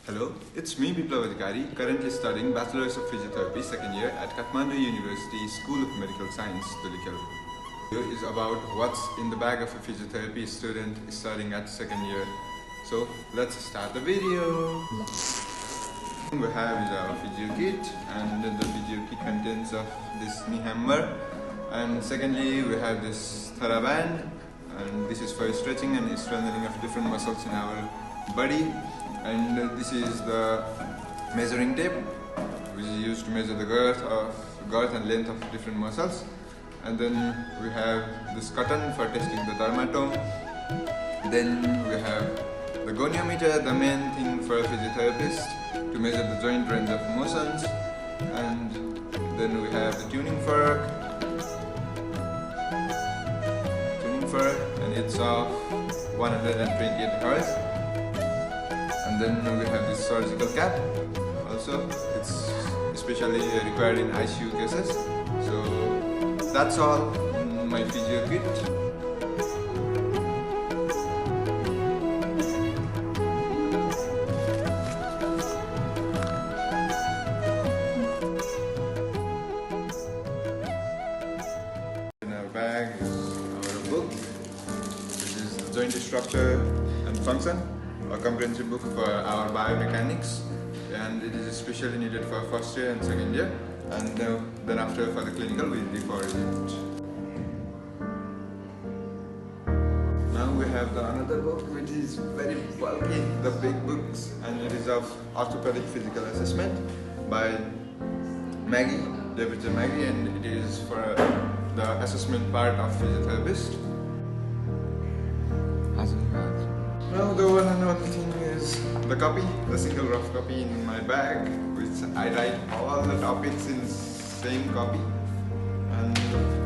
Hello, it's me Adhikari, currently studying Bachelor's of Physiotherapy second year at Kathmandu University School of Medical Science, Tulikal. Video is about what's in the bag of a physiotherapy student studying at second year. So let's start the video. We have is our physio kit, and the physio kit contains of this knee hammer, and secondly we have this TheraBand, and this is for stretching and strengthening of different muscles in our body. And this is the measuring tape, which is used to measure the girth and length of different muscles. And then we have this cotton for testing the dermatome. Then we have the goniometer, the main thing for a physiotherapist to measure the joint range of motions. And then we have the tuning fork, and it's of 128 Hz. And then we have this surgical cap. Also, it's especially required in ICU cases. So that's all in my physio kit. In our bag is our book, which is the joint structure and function, a comprehensive book for our biomechanics, and it is especially needed for first year and second year, and then after for the clinical we'll be for it. Now we have the another book which is very bulky, the big books, and it is of orthopedic physical assessment by Maggie, and it is for the assessment part of physiotherapist. Now the one and only thing is the copy, the single rough copy in my bag, which I write all the topics in same copy, and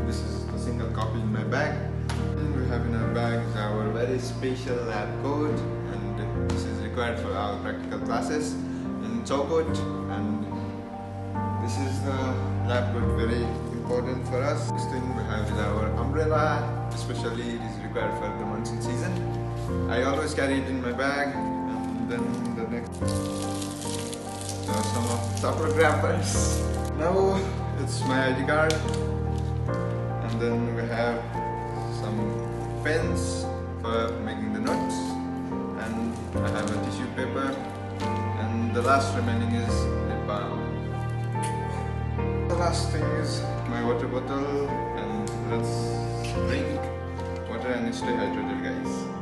this is the single copy in my bag. And we have in our bag is our very special lab coat, and this is required for our practical classes in Chowkot, and this is the lab coat, very important for us. Next thing we have is our umbrella, especially it is required for the monsoon season. I always carry it in my bag. And then the next, some of photographers. Now it's my ID card, and then we have some pens for making the notes, and I have a tissue paper, and the last remaining is lip balm. The last thing is my water bottle, and let's drink water and stay hydrated, guys.